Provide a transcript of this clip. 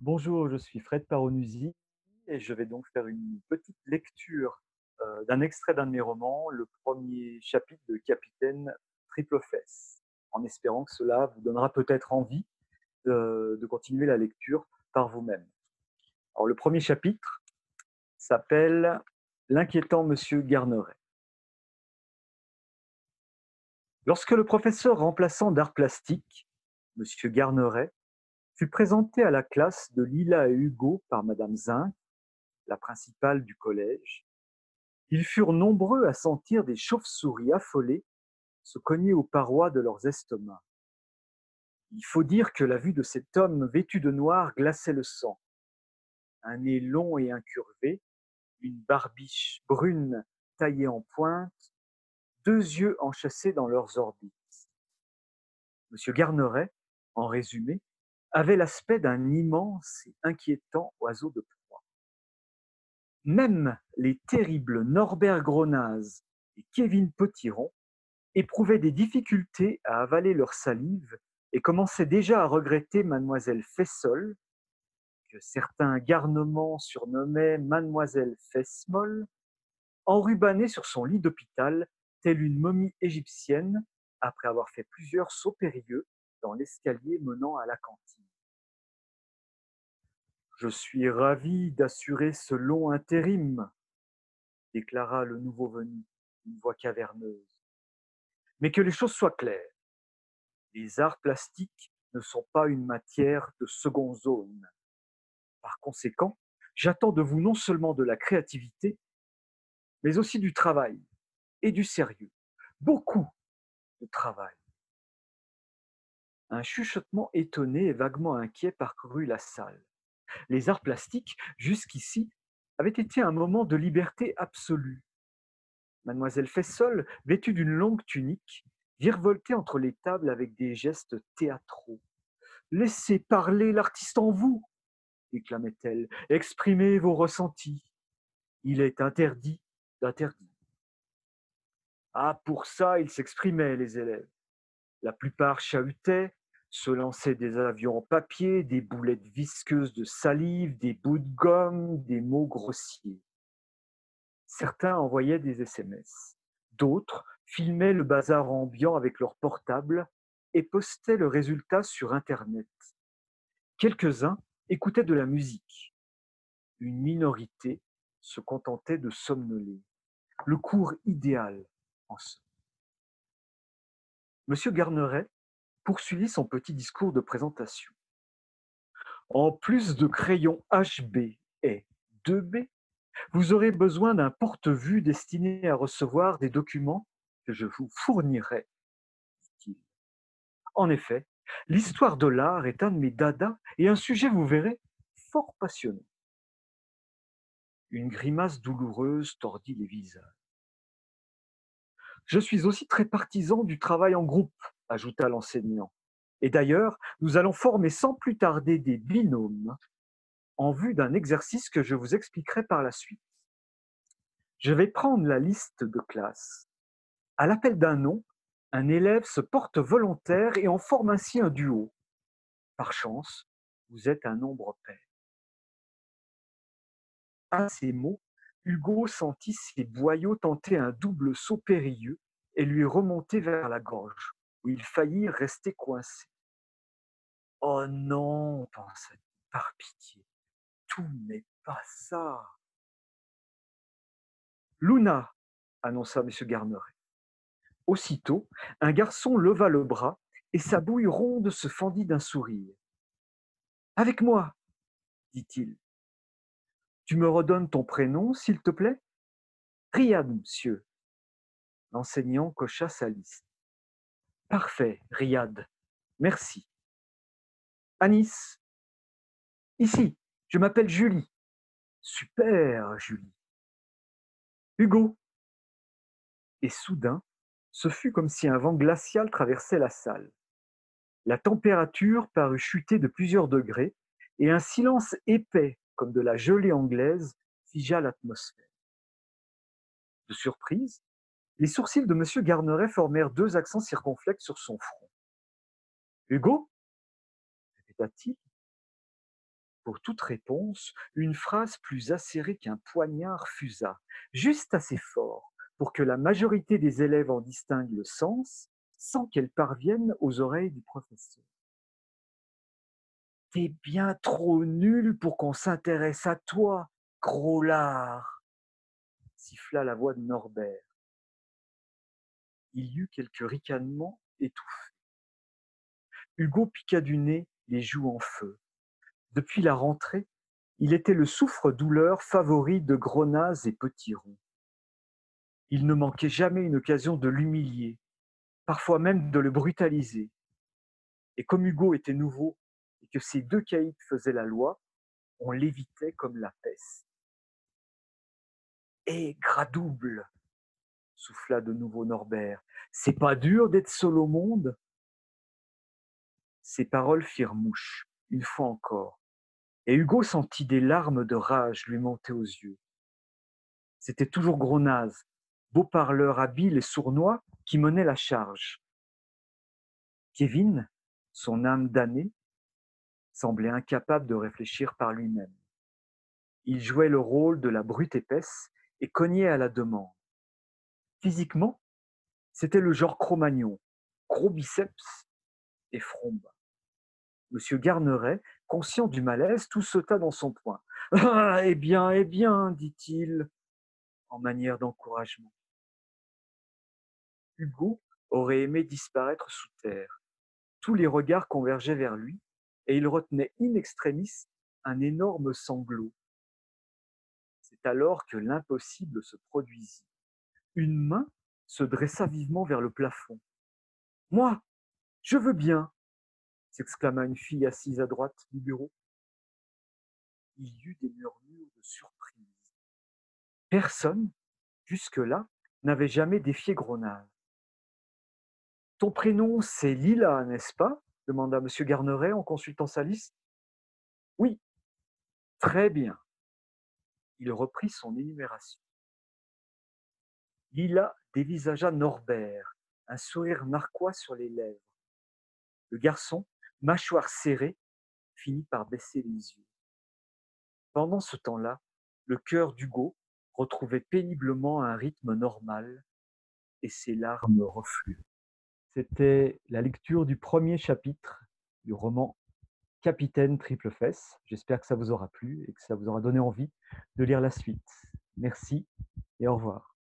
Bonjour, je suis Fred Paronusi et je vais donc faire une petite lecture d'un extrait d'un de mes romans, le premier chapitre de Capitaine Triple Fess, en espérant que cela vous donnera peut-être envie de continuer la lecture par vous-même. Alors, le premier chapitre s'appelle L'inquiétant Monsieur Garneret. Lorsque le professeur remplaçant d'art plastique, Monsieur Garneret, fut présenté à la classe de Lila et Hugo par Madame Zin, la principale du collège, ils furent nombreux à sentir des chauves-souris affolées se cogner aux parois de leurs estomacs. Il faut dire que la vue de cet homme vêtu de noir glaçait le sang. Un nez long et incurvé, une barbiche brune taillée en pointe, deux yeux enchâssés dans leurs orbites. Monsieur Garneret, en résumé, avait l'aspect d'un immense et inquiétant oiseau de proie. Même les terribles Norbert Gronaz et Kevin Potiron éprouvaient des difficultés à avaler leur salive et commençaient déjà à regretter mademoiselle Fessol, que certains garnements surnommaient mademoiselle Fessmolle, enrubannée sur son lit d'hôpital, telle une momie égyptienne, après avoir fait plusieurs sauts périlleux dans l'escalier menant à la cantine. Je suis ravi d'assurer ce long intérim, déclara le nouveau venu, d'une voix caverneuse. Mais que les choses soient claires. Les arts plastiques ne sont pas une matière de seconde zone. Par conséquent, j'attends de vous non seulement de la créativité, mais aussi du travail et du sérieux. Beaucoup de travail. Un chuchotement étonné et vaguement inquiet parcourut la salle. Les arts plastiques, jusqu'ici, avaient été un moment de liberté absolue. Mademoiselle Fessol, vêtue d'une longue tunique, virevoltait entre les tables avec des gestes théâtraux. Laissez parler l'artiste en vous, déclamait-elle. Exprimez vos ressentis. Il est interdit d'interdire. Ah, pour ça, ils s'exprimaient, les élèves. La plupart chahutaient, se lançaient des avions en papier, des boulettes visqueuses de salive, des bouts de gomme, des mots grossiers. Certains envoyaient des SMS. D'autres filmaient le bazar ambiant avec leur portable et postaient le résultat sur Internet. Quelques-uns écoutaient de la musique. Une minorité se contentait de somnoler. Le cours idéal en somme. Monsieur Garneret poursuivit son petit discours de présentation. En plus de crayons HB et 2B, vous aurez besoin d'un porte-vue destiné à recevoir des documents que je vous fournirai, dit-il. En effet, l'histoire de l'art est un de mes dadas et un sujet, vous verrez, fort passionnant. Une grimace douloureuse tordit les visages. Je suis aussi très partisan du travail en groupe, ajouta l'enseignant. Et d'ailleurs, nous allons former sans plus tarder des binômes en vue d'un exercice que je vous expliquerai par la suite. Je vais prendre la liste de classe. À l'appel d'un nom, un élève se porte volontaire et en forme ainsi un duo. Par chance, vous êtes un nombre pair. À ces mots, Hugo sentit ses boyaux tenter un double saut périlleux et lui remonter vers la gorge, où il faillit rester coincé. Oh non, pensa-t-il, par pitié, tout n'est pas ça. Luna, annonça M. Garneret. Aussitôt, un garçon leva le bras et sa bouille ronde se fendit d'un sourire. Avec moi, dit-il. Tu me redonnes ton prénom, s'il te plaît? Riyad, monsieur. L'enseignant cocha sa liste. Parfait, Riyad. Merci. Anis. Ici, je m'appelle Julie. Super, Julie. Hugo. Et soudain, ce fut comme si un vent glacial traversait la salle. La température parut chuter de plusieurs degrés, et un silence épais, comme de la gelée anglaise, figea l'atmosphère. De surprise, les sourcils de M. Garneret formèrent deux accents circonflexes sur son front. Hugo, répéta-t-il. Pour toute réponse, une phrase plus acérée qu'un poignard fusa, juste assez fort pour que la majorité des élèves en distinguent le sens, sans qu'elle parvienne aux oreilles du professeur. T'es bien trop nul pour qu'on s'intéresse à toi, gros lard, siffla la voix de Norbert. Il y eut quelques ricanements et tout. Hugo piqua du nez, les joues en feu. Depuis la rentrée, il était le souffre-douleur favori de Grenaz et Petit-Rond. Il ne manquait jamais une occasion de l'humilier, parfois même de le brutaliser. Et comme Hugo était nouveau et que ces deux caïds faisaient la loi, on l'évitait comme la peste. «Eh, Gradouble!» souffla de nouveau Norbert. «C'est pas dur d'être seul au monde?» Ces paroles firent mouche, une fois encore, et Hugo sentit des larmes de rage lui monter aux yeux. C'était toujours Grenaz, beau parleur habile et sournois, qui menait la charge. Kevin, son âme damnée, semblait incapable de réfléchir par lui-même. Il jouait le rôle de la brute épaisse et cognait à la demande. Physiquement, c'était le genre Cro-Magnon, gros biceps et front bas. Monsieur Garneret, conscient du malaise, tout sauta dans son poing. Ah, eh bien, dit-il, en manière d'encouragement. Hugo aurait aimé disparaître sous terre. Tous les regards convergeaient vers lui, et il retenait in extremis un énorme sanglot. C'est alors que l'impossible se produisit. Une main se dressa vivement vers le plafond. Moi, je veux bien, s'exclama une fille assise à droite du bureau. Il y eut des murmures de surprise. Personne, jusque-là, n'avait jamais défié Grenade. Ton prénom, c'est Lila, n'est-ce pas demanda M. Garneret en consultant sa liste. Oui, très bien. Il reprit son énumération. Lila dévisagea Norbert, un sourire narquois sur les lèvres. Le garçon, mâchoire serrée, finit par baisser les yeux. Pendant ce temps-là, le cœur d'Hugo retrouvait péniblement un rythme normal et ses larmes refluaient. C'était la lecture du premier chapitre du roman Capitaine Triple Fesse. J'espère que ça vous aura plu et que ça vous aura donné envie de lire la suite. Merci et au revoir.